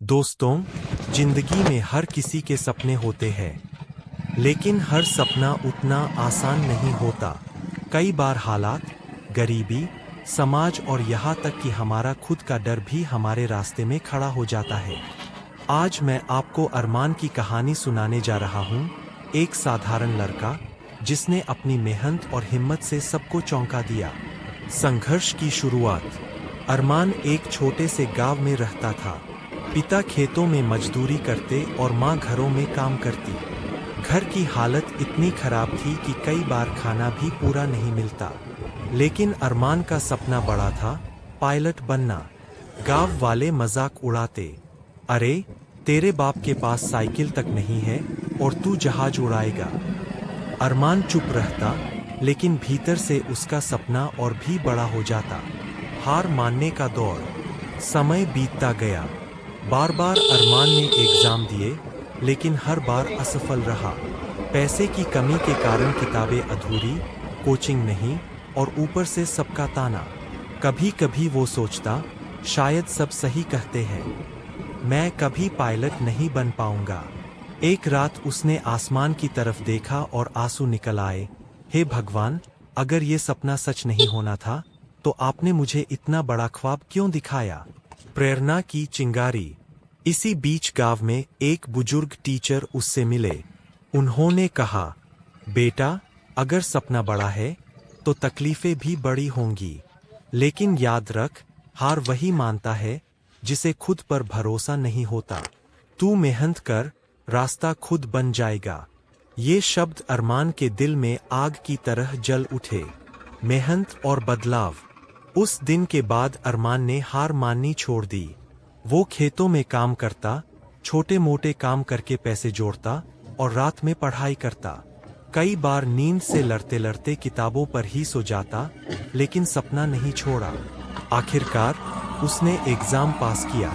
दोस्तों, जिंदगी में हर किसी के सपने होते हैं, लेकिन हर सपना उतना आसान नहीं होता। कई बार हालात, गरीबी, समाज और यहाँ तक कि हमारा खुद का डर भी हमारे रास्ते में खड़ा हो जाता है। आज मैं आपको अरमान की कहानी सुनाने जा रहा हूँ। एक साधारण लड़का जिसने अपनी मेहनत और हिम्मत से सबको चौंका दिया। संघर्ष की शुरुआत। अरमान एक छोटे से गांव में रहता था। पिता खेतों में मजदूरी करते और माँ घरों में काम करती। घर की हालत इतनी खराब थी कि कई बार खाना भी पूरा नहीं मिलता। लेकिन अरमान का सपना बड़ा था, पायलट बनना। गांव वाले मजाक उड़ाते, अरे तेरे बाप के पास साइकिल तक नहीं है और तू जहाज उड़ाएगा। अरमान चुप रहता, लेकिन भीतर से उसका सपना और भी बड़ा हो जाता। हार मानने का दौर। समय बीतता गया। बार बार अरमान ने एग्जाम दिए, लेकिन हर बार असफल रहा। पैसे की कमी के कारण किताबें अधूरी, कोचिंग नहीं और ऊपर से सबका ताना। कभी कभी वो सोचता, शायद सब सही कहते हैं, मैं कभी पायलट नहीं बन पाऊंगा। एक रात उसने आसमान की तरफ देखा और आंसू निकल आए। हे भगवान, अगर ये सपना सच नहीं होना था, तो आपने मुझे इतना बड़ा ख्वाब क्यों दिखाया? प्रेरणा की चिंगारी। इसी बीच गांव में एक बुजुर्ग टीचर उससे मिले। उन्होंने कहा, बेटा, अगर सपना बड़ा है तो तकलीफें भी बड़ी होंगी, लेकिन याद रख, हार वही मानता है जिसे खुद पर भरोसा नहीं होता। तू मेहनत कर, रास्ता खुद बन जाएगा। ये शब्द अरमान के दिल में आग की तरह जल उठे। मेहनत और बदलाव। उस दिन के बाद अरमान ने हार माननी छोड़ दी। वो खेतों में काम करता, छोटे मोटे काम करके पैसे जोड़ता और रात में पढ़ाई करता। कई बार नींद से लड़ते लड़ते किताबों पर ही सो जाता, लेकिन सपना नहीं छोड़ा। आखिरकार उसने एग्जाम पास किया,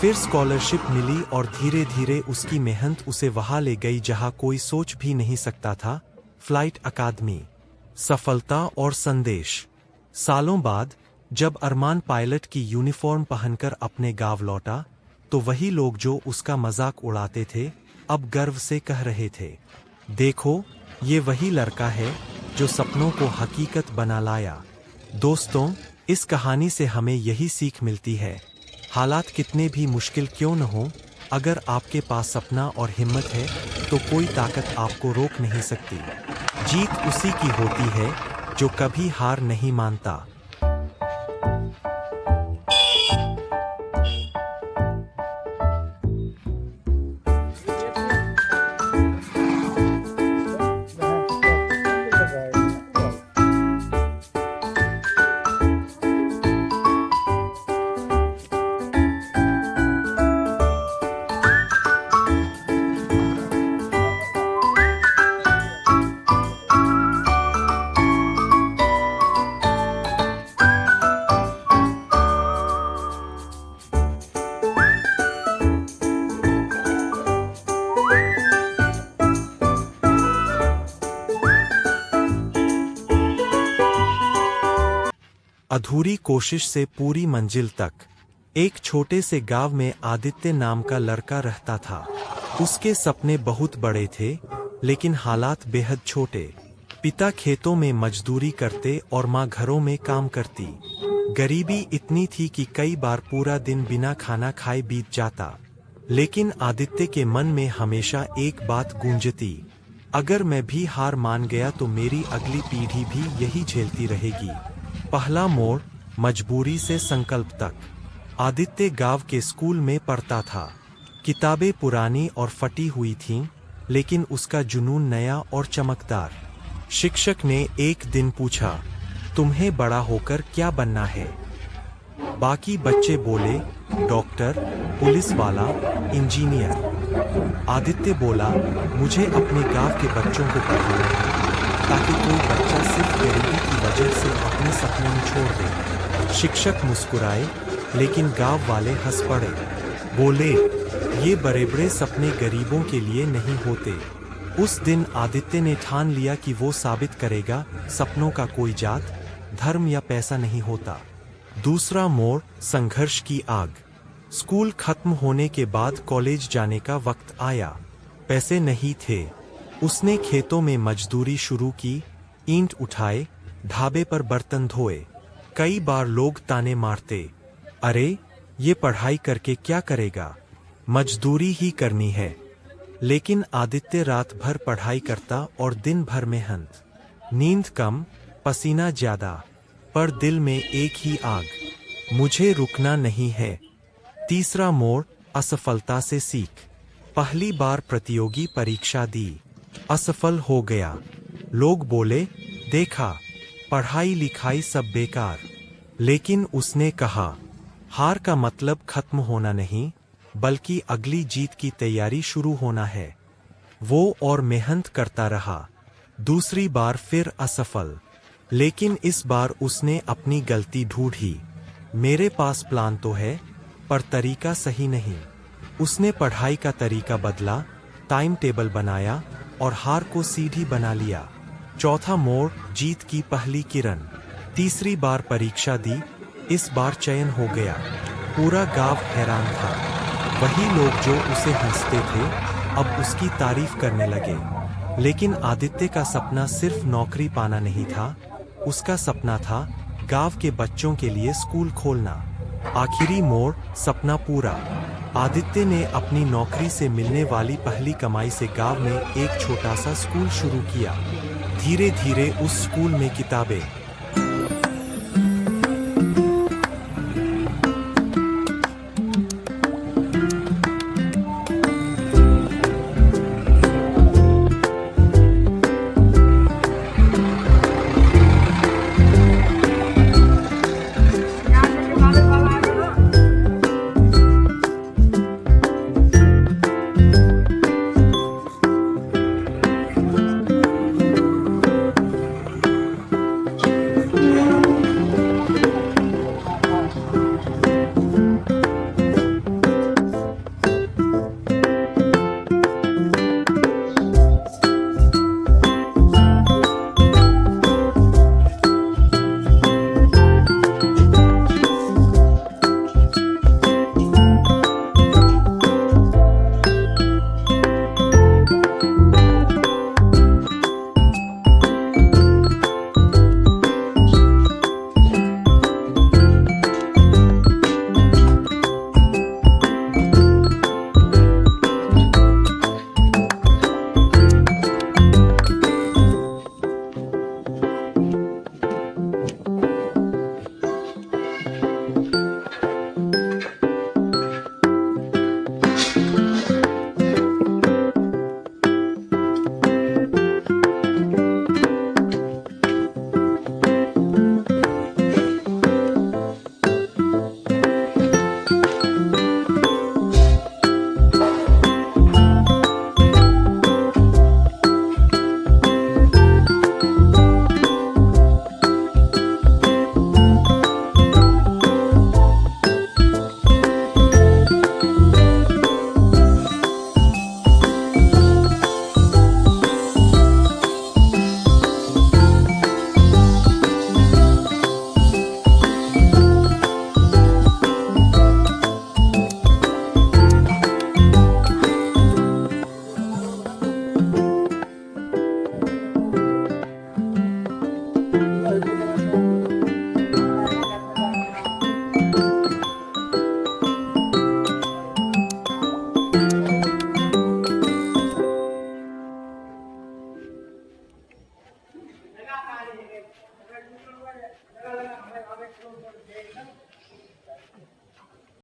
फिर स्कॉलरशिप मिली और धीरे धीरे उसकी मेहनत उसे वहां ले गई जहां कोई सोच भी नहीं सकता था, फ्लाइट अकादमी। सफलता और संदेश। सालों बाद जब अरमान पायलट की यूनिफॉर्म पहनकर अपने गांव लौटा, तो वही लोग जो उसका मजाक उड़ाते थे अब गर्व से कह रहे थे, देखो, ये वही लड़का है जो सपनों को हकीकत बना लाया। दोस्तों, इस कहानी से हमें यही सीख मिलती है, हालात कितने भी मुश्किल क्यों न हो, अगर आपके पास सपना और हिम्मत है तो कोई ताकत आपको रोक नहीं सकती। जीत उसी की होती है जो कभी हार नहीं मानता। अधूरी कोशिश से पूरी मंजिल तक। एक छोटे से गांव में आदित्य नाम का लड़का रहता था। उसके सपने बहुत बड़े थे, लेकिन हालात बेहद छोटे। पिता खेतों में मजदूरी करते और माँ घरों में काम करती। गरीबी इतनी थी कि कई बार पूरा दिन बिना खाना खाए बीत जाता। लेकिन आदित्य के मन में हमेशा एक बात गूंजती, अगर मैं भी हार मान गया तो मेरी अगली पीढ़ी भी यही झेलती रहेगी। पहला मोड़, मजबूरी से संकल्प तक। आदित्य गांव के स्कूल में पढ़ता था। किताबें पुरानी और फटी हुई थीं, लेकिन उसका जुनून नया और चमकदार। शिक्षक ने एक दिन पूछा, तुम्हें बड़ा होकर क्या बनना है? बाकी बच्चे बोले, डॉक्टर, पुलिस वाला, इंजीनियर। आदित्य बोला, मुझे अपने गांव के बच्चों को पढ़ाना है, ताकि कोई बच्चा सिर्फ गरीबी की वजह से अपने सपने में छोड़ दे। शिक्षक मुस्कुराए, लेकिन गांव वाले हंस पड़े। बोले, ये बड़े बड़े सपने गरीबों के लिए नहीं होते। उस दिन आदित्य ने ठान लिया कि वो साबित करेगा, सपनों का कोई जात, धर्म या पैसा नहीं होता। दूसरा मोड़, संघर्ष की आग। स्कूल खत्म होने के बाद कॉलेज जाने का वक्त आया। पैसे नहीं थे। उसने खेतों में मजदूरी शुरू की, ईंट उठाए, ढाबे पर बर्तन धोए। कई बार लोग ताने मारते, अरे ये पढ़ाई करके क्या करेगा, मजदूरी ही करनी है। लेकिन आदित्य रात भर पढ़ाई करता और दिन भर मेहनत। नींद कम, पसीना ज्यादा, पर दिल में एक ही आग, मुझे रुकना नहीं है। तीसरा मोड़, असफलता से सीख। पहली बार प्रतियोगी परीक्षा दी, असफल हो गया। लोग बोले, देखा, पढ़ाई लिखाई सब बेकार। लेकिन उसने कहा, हार का मतलब खत्म होना नहीं, बल्कि अगली जीत की तैयारी शुरू होना है। वो और मेहनत करता रहा। दूसरी बार फिर असफल। लेकिन इस बार उसने अपनी गलती ढूंढी। मेरे पास प्लान तो है, पर तरीका सही नहीं। उसने पढ़ाई का तरीका बदला, टाइम टेबल बनाया और हार को सीधी बना लिया। चौथा मोड़, जीत की पहली किरण। तीसरी बार परीक्षा दी, इस बार चयन हो गया। पूरा गांव हैरान था। वही लोग जो उसे हंसते थे, अब उसकी तारीफ करने लगे। लेकिन आदित्य का सपना सिर्फ नौकरी पाना नहीं था, उसका सपना था गांव के बच्चों के लिए स्कूल खोलना। आखिरी मोड़, सपना पूरा। आदित्य ने अपनी नौकरी से मिलने वाली पहली कमाई से गांव में एक छोटा सा स्कूल शुरू किया। धीरे धीरे उस स्कूल में किताबें,